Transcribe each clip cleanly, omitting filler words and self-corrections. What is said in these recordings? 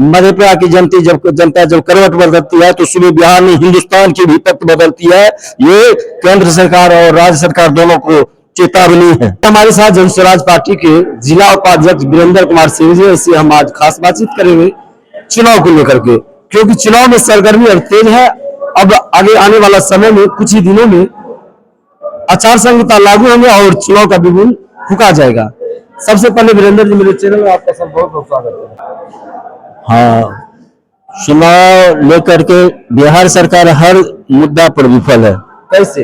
मधेपुरा की जनता जब करवट बदलती है तो सुबह बिहार में हिंदुस्तान की भी तख्त बदलती है। ये केंद्र सरकार और राज्य सरकार दोनों को चेतावनी है। हमारे साथ जन स्वराज पार्टी के जिला उपाध्यक्ष वीरेंद्र कुमार सिंह जी से हम आज खास बातचीत करेंगे चुनाव को लेकर के, क्योंकि चुनाव में सरगर्मी और तेज है। अब आगे आने वाला समय में कुछ ही दिनों में आचार संहिता लागू होंगे और चुनाव का बिगुल फूंका जाएगा। सबसे पहले वीरेंद्र जी, मेरे चैनल में आपका सब बहुत बहुत स्वागत है। हाँ, चुनाव लेकर के बिहार सरकार हर मुद्दा पर विफल है। कैसे?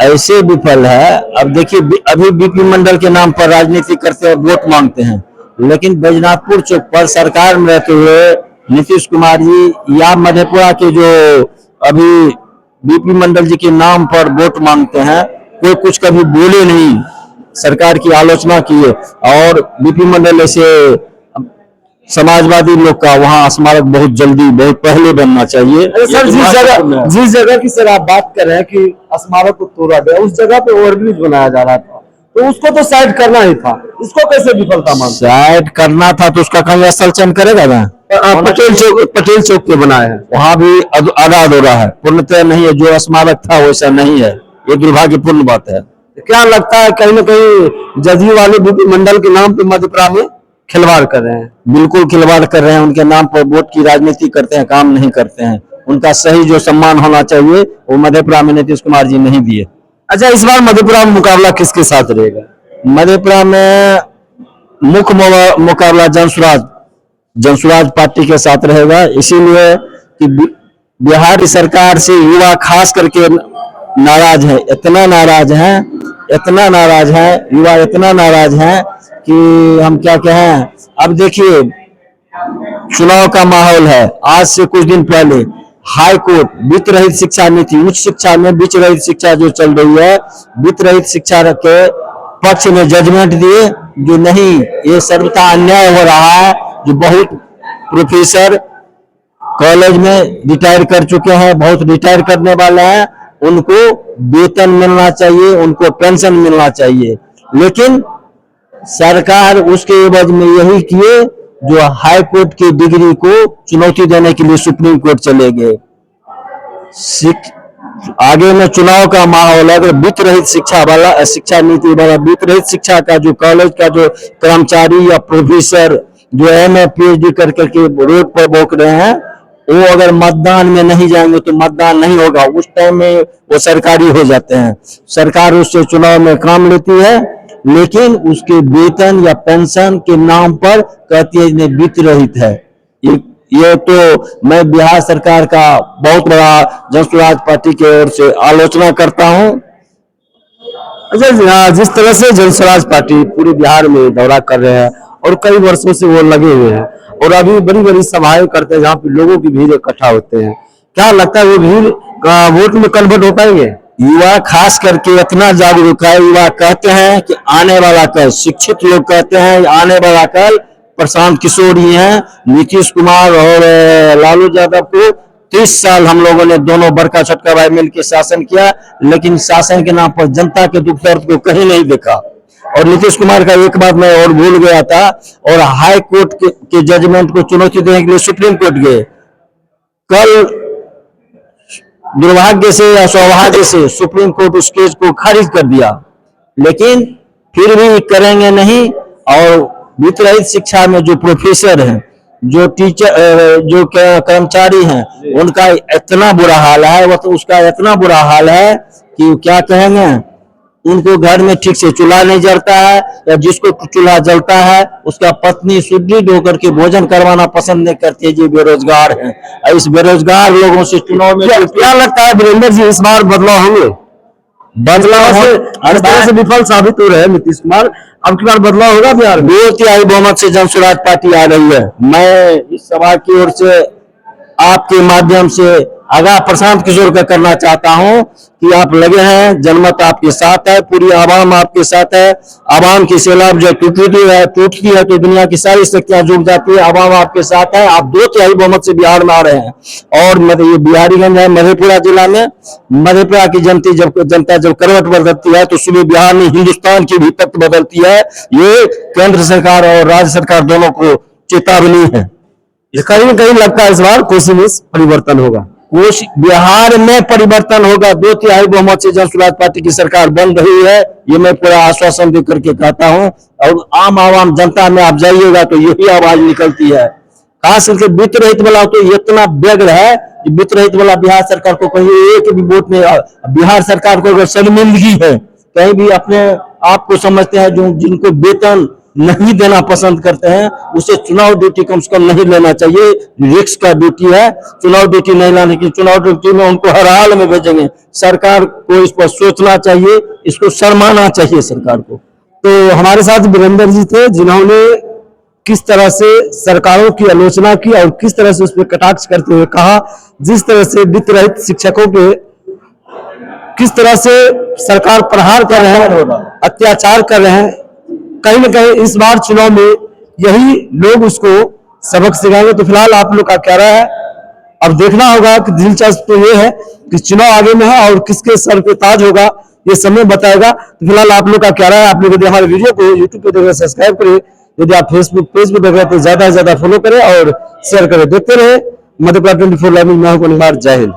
ऐसे विफल है, अब देखिए अभी बीपी मंडल के नाम पर राजनीति करते हैं, वोट मांगते हैं, लेकिन बैजनाथपुर चौक पर सरकार में रहते हुए नीतीश कुमार जी या मधेपुरा के जो अभी बीपी मंडल जी के नाम पर वोट मांगते हैं, कोई कुछ कभी बोले नहीं, सरकार की आलोचना किए। और बीपी मंडल ऐसे समाजवादी लोग का वहाँ स्मारक बहुत जल्दी बहुत पहले बनना चाहिए। सर, जिस जगह की सर आप बात कर रहे हैं कि स्मारक को तोड़ा गया, उस जगह पे ओवरब्रिज बनाया जा रहा था, तो उसको तो साइड करना ही था। इसको कैसे विफलता मानते? साइड करना था तो उसका कहीं स्थल चयन करेगा ना। पटेल चौक पे बनाया है, वहाँ भी आधा अधूरा है, पूर्णतः नहीं है। जो स्मारक था वैसा नहीं है, ये दुर्भाग्यपूर्ण बात है। क्या लगता है कहीं ना कहीं जदयू वाले बीपी मंडल के नाम पे मधेपुरा में खिलवाड़ कर रहे हैं? बिल्कुल खिलवाड़ कर रहे हैं, उनके नाम पर वोट की राजनीति करते हैं, काम नहीं करते हैं। उनका सही जो सम्मान होना चाहिए वो मधेपुरा में नीतीश कुमार जी नहीं दिए। अच्छा, इस बार मधेपुरा में मुकाबला किसके साथ रहेगा? मधेपुरा में मुख्य मुकाबला जनसुराज पार्टी के साथ रहेगा, इसीलिए कि बिहार सरकार से युवा खास करके नाराज है, इतना नाराज है युवा, इतना नाराज है कि हम क्या कहें। अब देखिए चुनाव का माहौल है। आज से कुछ दिन पहले हाई कोर्ट वित्त रहित शिक्षा नीति, उच्च शिक्षा में वित्त रहित शिक्षा जो चल रही है, वित्त रहित शिक्षा के पक्ष में जजमेंट दिए जो नहीं, ये सर्वथा अन्याय हो रहा है। जो बहुत प्रोफेसर कॉलेज में रिटायर कर चुके हैं, बहुत रिटायर करने वाले हैं, उनको वेतन मिलना चाहिए, उनको पेंशन मिलना चाहिए, लेकिन सरकार उसके एवज में यही किए जो हाई कोर्ट की डिग्री को चुनौती देने के लिए सुप्रीम कोर्ट चले गए। आगे में चुनाव का माहौल है, अगर वित्त रहित शिक्षा वाला शिक्षा नीति वाला वित्त रहित शिक्षा का जो कॉलेज का जो कर्मचारी या प्रोफेसर जो एमए पीएचडी कर करके रोड पर भोंक रहे हैं, वो अगर मतदान में नहीं जाएंगे तो मतदान नहीं होगा। उस टाइम में वो सरकारी हो जाते हैं। सरकार उससे चुनाव में काम लेती है, लेकिन उसके वेतन या पेंशन के नाम पर कहती है वित्त रहित है। ये तो मैं बिहार सरकार का बहुत बड़ा जनसुराज पार्टी की ओर से आलोचना करता हूं। अच्छा, जिस तरह से जनसुराज पार्टी पूरे बिहार में दौरा कर रहे हैं और कई वर्षों से वो लगे हुए हैं और अभी बड़ी बड़ी सभाएं करते हैं जहाँ पे लोगों की भीड़ इकट्ठा होते हैं, क्या लगता है वो भीड़ वोट में कन्वर्ट हो पाएंगे? युवा खास करके इतना जागरूक है। युवा कहते हैं कि आने वाला कल, शिक्षित लोग कहते हैं आने वाला कल प्रशांत किशोर ही हैं। नीतीश कुमार और लालू यादव को 30 साल हम लोगों ने दोनों बड़का छोटका भाई मिलकर शासन किया, लेकिन शासन के नाम पर जनता के दुख दर्द को कहीं नहीं देखा। और नीतीश कुमार का एक बात मैं और भूल गया था, और हाई कोर्ट के जजमेंट को चुनौती देने के लिए सुप्रीम कोर्ट गए। कल दुर्भाग्य से या सौभाग्य से सुप्रीम कोर्ट उस केस को खारिज कर दिया, लेकिन फिर भी करेंगे नहीं। और वित्त रहित शिक्षा में जो प्रोफेसर हैं, जो टीचर, जो कर्मचारी हैं, उनका इतना बुरा हाल है, वो तो उसका इतना बुरा हाल है कि क्या कहेंगे। उनको घर में ठीक से चूल्हा नहीं जलता है, या जिसको चूल्हा जलता है उसका पत्नी सुदृढ़ होकर के भोजन करवाना पसंद नहीं करती है, जो बेरोजगार हैं। इस बेरोजगार लोगों से चुनाव में क्या लगता है वीरेंद्र जी, इस बार बदलाव होंगे? बदलाव से विफल साबित हो रहे हैं नीतीश कुमार, अब की बार बदलाव होगा बिहार में? 2/3 बहुमत से जनसुराज पार्टी आ रही है। मैं इस सभा की ओर से आपके माध्यम से आगाह प्रशांत किशोर का करना चाहता हूं कि आप लगे हैं, जनमत आपके साथ है, पूरी आवाम आपके साथ है। आवाम की सैलाब जो टूटती है तो दुनिया की सारी शक्तियां जुट जाती है। आवाम आपके साथ है, आप 2/3 बहुमत से बिहार में आ रहे हैं। और ये बिहारीगंज है मधेपुरा जिला में, मधेपुरा की जनता जब करवट बदलती है तो सुबह बिहार में हिंदुस्तान की भी तख्त बदलती है। ये केंद्र सरकार और राज्य सरकार दोनों को चेतावनी है। कहीं न कहीं लगता है इस बार कोसी में परिवर्तन होगा। बिहार में परिवर्तन होगा। 2/3 बहुमत से जनसुराज पार्टी की सरकार बन रही है, ये मैं पूरा आश्वासन दे करके कहता हूं। और आम आवाम जनता में आप जाइएगा तो यही आवाज निकलती है। खास करके वित्त रहित वाला तो इतना व्यग्र है कि वित्त रहित वाला बिहार सरकार को कहीं एक भी वोट में, बिहार सरकार को अगर शर्मिंदगी है, कहीं भी अपने आप को समझते हैं, जो जिनको वेतन नहीं देना पसंद करते हैं, उसे चुनाव ड्यूटी कम से कम नहीं लेना चाहिए। रिस्क का ड्यूटी है, चुनाव ड्यूटी नहीं लाने की। चुनाव ड्यूटी में उनको हर हाल में भेजेंगे। सरकार को इस पर सोचना चाहिए, इसको शर्माना चाहिए सरकार को। तो हमारे साथ वीरेंद्र जी थे, जिन्होंने किस तरह से सरकारों की आलोचना की और किस तरह से उस पर कटाक्ष करते हुए कहा, जिस तरह से वित्त रहित शिक्षकों पे किस तरह से सरकार प्रहार कर रहे हैं, अत्याचार कर रहे हैं, कहीं न कहीं इस बार चुनाव में यही लोग उसको सबक सिखाएंगे। तो फिलहाल आप लोग का क्या राय है, अब देखना होगा। कि दिलचस्प तो ये है कि चुनाव आगे में है और किसके सर पे ताज होगा ये समय बताएगा। तो फिलहाल आप लोग का क्या राय है। आप लोग यदि हमारे वीडियो को यूट्यूब पे देख रहे सब्सक्राइब करें, यदि आप फेसबुक पेज पे देख रहे तो ज्यादा से ज्यादा फॉलो करें और शेयर करें। देखते रहे मध्यप्रदेश 24 लाइव में। मैं हूं कुमार। जय हिंद।